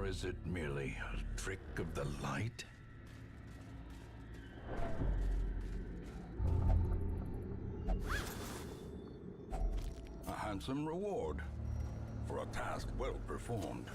is it merely a trick of the light? A handsome reward for a task well performed.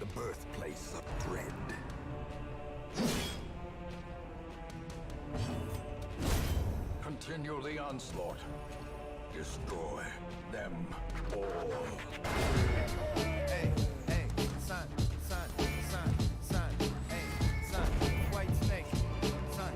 The birthplace of dread. Continue the onslaught. Destroy them all. Hey, hey, son, hey, son, White Snake, son,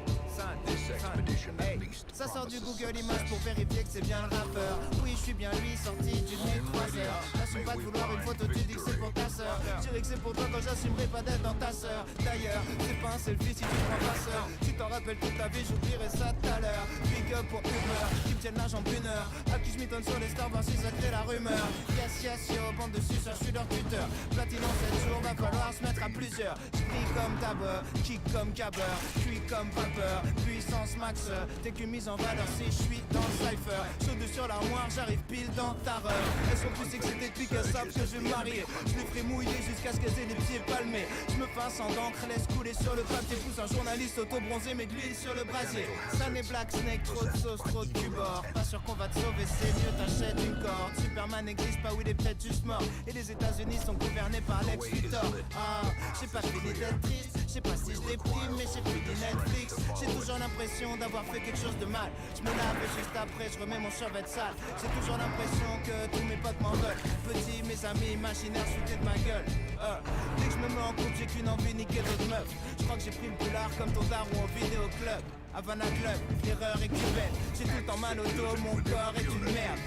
This expedition hey. at least Ça sort du promises Google Images pour vérifier que c'est bien le rappeur. Oui, je suis bien lui, sorti d'une nuit de 3 heures. J'assume pas de vouloir une photo, tu dis que c'est pour ta sœur. Je dirais que c'est pour toi quand j'assumerai pas d'être dans ta sœur. D'ailleurs, c'est pas un selfie si tu prends pas sœur. Si t'en rappelles toute ta vie, j'oublierai ça tout à l'heure. Big up pour Uber, qui me tiennent l'argent d'une heure. À qui je m'étonne sur les stars, voir si ça crée la rumeur. Yes, yo, bande de suceurs, je suis leur tuteur. Platine en 7 jours, va falloir se mettre à plusieurs. J'crie comme tabeur, kick comme cabeur, cuit comme vapeur, puissance max. T'es qu'une mise en valeur si je suis dans le cypher. Chaud sur l'armoire, j'arrive pile dans ta reur. Elles sont plus excitées depuis qu'elles savent que je vais me marier. Je les ferai mouiller jusqu'à ce qu'elles aient les pieds palmés. Je me pince en d'encre, laisse couler sur le papier. Pousse un journaliste auto-bronzé, mais de l'huile sur le brasier. Sun et Black Snake, trop de sauce, trop de cubord. Pas sûr qu'on va te sauver, c'est mieux, t'achètes une corde. Superman n'existe pas, oui, il est peut-être juste mort. Et les États-Unis sont gouvernés par Lex Luthor. Ah, j'ai pas fini d'être triste. Je sais pas si je déprime, mais j'ai fini Netflix. J'ai toujours l'impression d'avoir fait quelque chose de mal. Je me lave et juste après, je remets mon chevet sale. J'ai toujours l'impression que tous mes potes m'en veulent. Petit, mes amis imaginaires foutés de ma gueule. Dès que je me mets en couple, j'ai qu'une envie, niquer d'autres meufs. Je crois que j'ai pris le boulard comme ton daron au vidéo club. Havana Club, l'erreur est cubaine. J'ai tout le temps mal au dos, mon corps est une merde.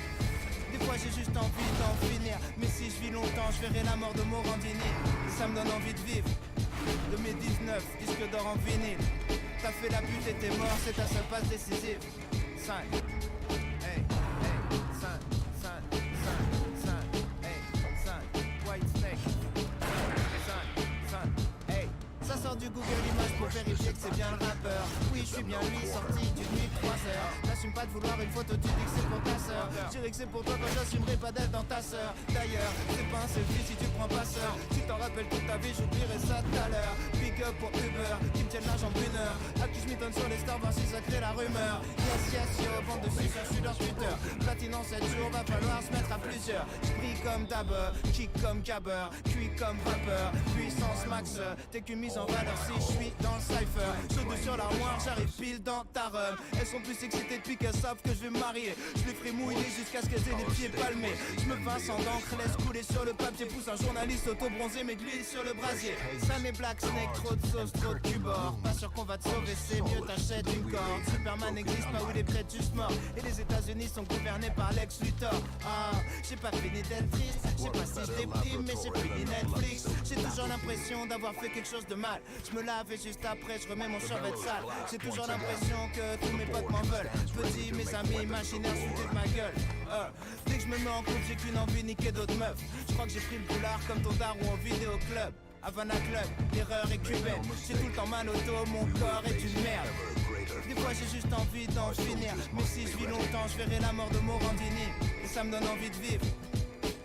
Des fois j'ai juste envie d'en finir. Mais si je vis longtemps, je verrai la mort de Morandini. Ça me donne envie de vivre. 2019, disque d'or en vinyle. T'as fait la pute et t'es mort, c'est ta seule passe décisive. 5, hey, hey, 5, 5, 5, 5, hey, 5, White Snake. 5, 5, hey. Ça sort du Google Images pour vérifier que c'est bien le rappeur. Oui, je suis bien lui, sorti d'une nuit de 3 heures. N'assume pas de vouloir une photo, tu dis que c'est pour ta sœur. Je dirais que c'est pour toi quand j'assumerai pas d'être dans ta sœur. D'ailleurs, c'est pas un selfie si tu prends pas sœur. Tu t'en rappelles toute ta vie, j'oublierai ça tout à l'heure. Big up pour Uber, qui me tiennent la jambe une heure. À qui je m'étonne sur les stars, voir si ça crée la rumeur. Yes, yes, yo, bande de suceurs, je suis leur Twitter. Platine en 7 jours, va falloir se mettre à plusieurs. J'brille comme dabber, kick comme gabber, cuit comme vapeur. Puissance max, t'es qu'une mise en valeur si je suis dans le cypher. Saute sur l'armoire, j'arrive pile dans ta rhum. Elles sont plus excitées depuis qu'elles savent que je vais me marier. Je les ferai mouiller jusqu'à ce qu'elles aient les pieds palmés. Je me pince en encre, laisse couler sur le papier. Pousse un journaliste auto-bronzé, mais de l'huile sur le brasier. Sam et Black Snake, trop de sauce, trop de cubord. Pas sûr qu'on va te sauver, c'est mieux, t'achètes une corde. Superman n'existe pas, où il est prêt juste mort. Et les États-Unis sont gouvernés par Lex Luthor. Ah, j'ai pas fini d'être triste. Je sais pas si je déprime, mais j'ai fini Netflix. J'ai toujours l'impression d'avoir fait quelque chose de mal. Je me lave et juste après, je remets mon chevet sale. J'ai toujours l'impression que tous mes potes m'en veulent. Petit, mes amis imaginaires foutés de ma gueule. Dès que je me mets en couple, j'ai qu'une envie, niquer d'autres meufs. Je crois que j'ai pris le boulard comme ton daron au vidéo club. Havana Club, l'erreur est cubaine. J'ai tout le temps mal au dos, mon corps est une merde. Des fois j'ai juste envie d'en finir. Mais si je vis longtemps, je verrai la mort de Morandini. Et ça me donne envie de vivre.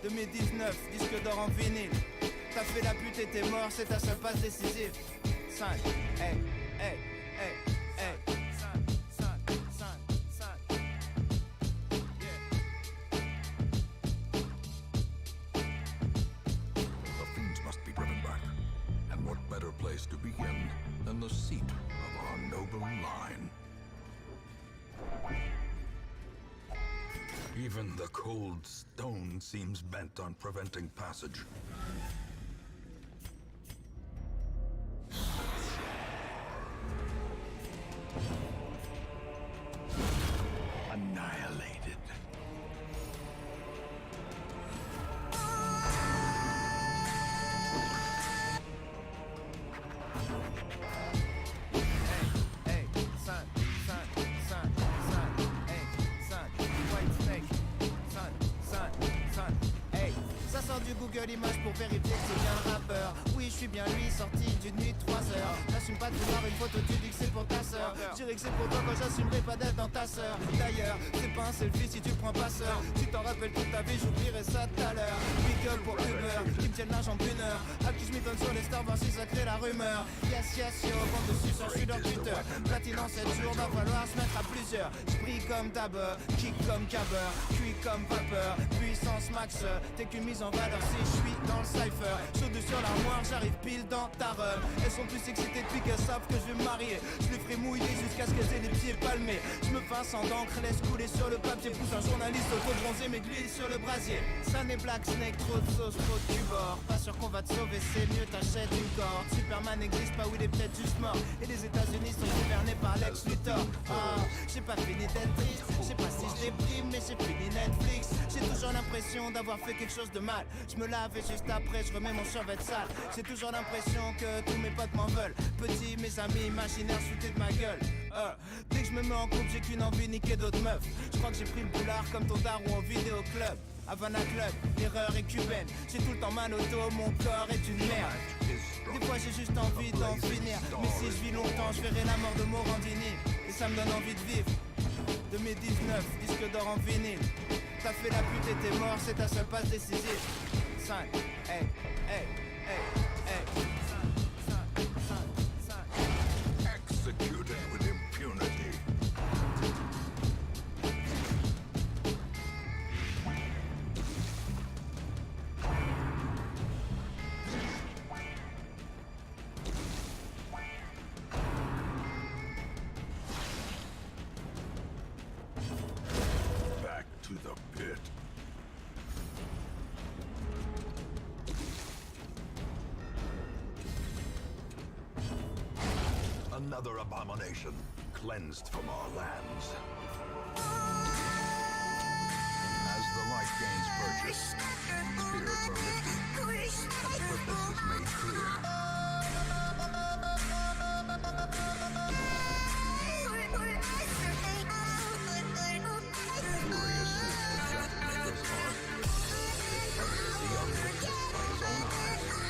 2019, disque d'or en vinyle. T'as fait la pute et t'es mort, c'est ta seule passe décisive. 5, hey, hey, hey, hey. 5, 5, 5, 5. The fiends must be driven back. And what better place to begin than the seat of our noble line? Even the cold stone seems bent on preventing passage. Annihilated. Hey, son, son, son, son, hey, son, White Snake, son, son, son, hey. Ça sort du Google Images pour vérifier que c'est bien le rappeur. Oui, je suis bien lui, sorti d'une nuit de 3 heures. N'assume pas de vouloir une photo, tu dis que c'est pour ta sœur. Je dirais que c'est pour toi quand j'assumerai pas d'être dans ta sœur. D'ailleurs, c'est pas un selfie si tu prends pas sœur. Tu t'en rappelles toute ta vie, j'oublierai ça tout à l'heure. Big up pour Uber, qui me tiennent la jambe une heure. À qui je m'étonne sur les stars, voir si ça crée la rumeur. Yes, yes, yo, bande de suceurs, je suis leur Twitter. Platine en 7 jours, va falloir se mettre à plusieurs. J'brille comme dabber, kick comme gabber, cuit comme vapeur. Puissance max, t'es qu'une mise en valeur si je suis dans le cypher. Saute sur l'armoire, j'arrive pile dans ta rhum. Elles sont plus excitées depuis qu'elles savent que je vais me marier. Je les ferai mouiller jusqu'à ce qu'elles aient les pieds palmés. Je me pince en encre, laisse couler sur le papier. Pousse un journaliste auto-bronzé, mais de l'huile sur le brasier. Sun et Black Snake, trop de sauce, trop de cubord. Pas sûr qu'on va te sauver, c'est mieux, t'achètes une corde. Superman n'existe pas, où il est peut-être juste mort. Et les États-Unis sont gouvernés par Lex Luthor. Ah, j'ai pas fini d'être triste. Je sais pas si je déprime, mais j'ai fini Netflix. J'ai toujours l'impression d'avoir fait quelque chose de mal. Je me lave et juste après, je remets mon chevet sale. J'ai toujours l'impression que tous mes potes m'en veulent. Petit, mes amis imaginaires foutés de ma gueule. Dès que je me mets en couple, j'ai qu'une envie, niquer d'autres meufs. Je crois que j'ai pris le boulard comme ton daron au vidéo club. Havana Club, l'erreur est cubaine. J'ai tout le temps mal au dos, mon corps est une merde. Des fois j'ai juste envie d'en finir. Mais si je vis longtemps, je verrai la mort de Morandini. Et ça me donne envie de vivre. 2019, disque d'or en vinyle. T'as fait la pute et t'es mort, c'est ta seule passe décisive. son, hey, hey, hey, hey, son. Executed with impunity. Back to the pit. Another abomination cleansed from our lands. As the light gains purchase, spirits are lifted, and purpose is made clear. Furious is the Deathmaker's heart. Ecstasy unwitnessed by his own eyes.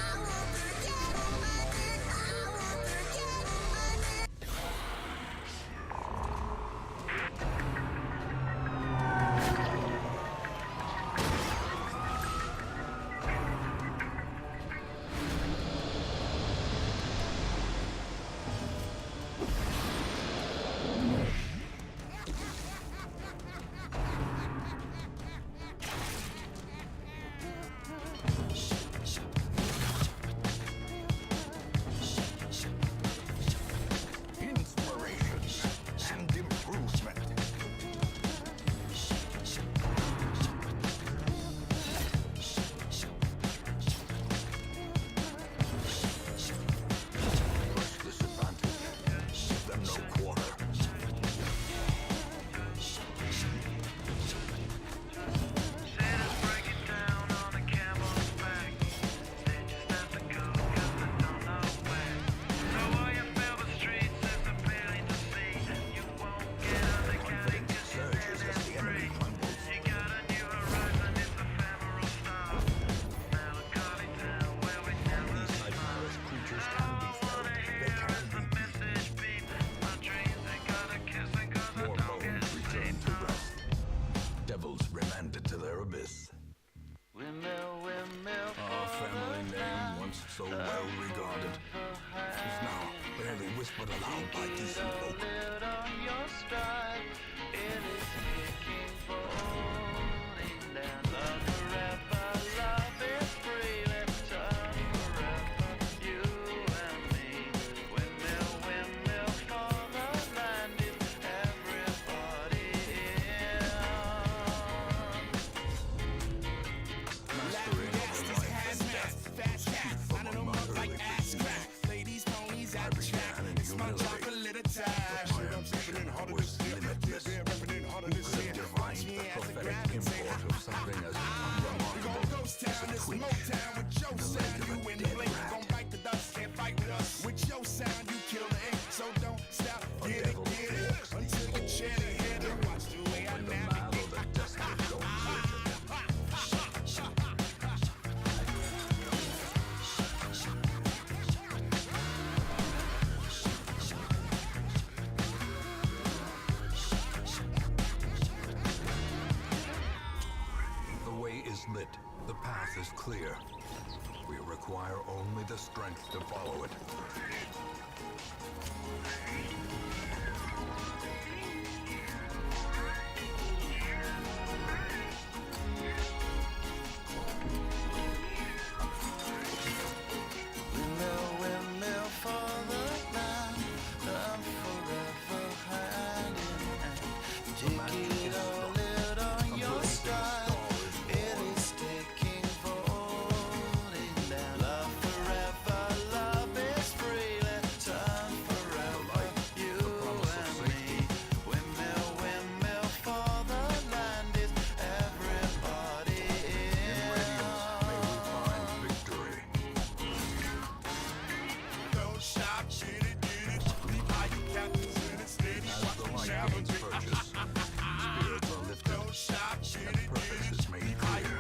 So well regarded, is now barely whispered aloud by decent folk. Lit. The path is clear. We require only the strength to follow it. Purpose is made clear.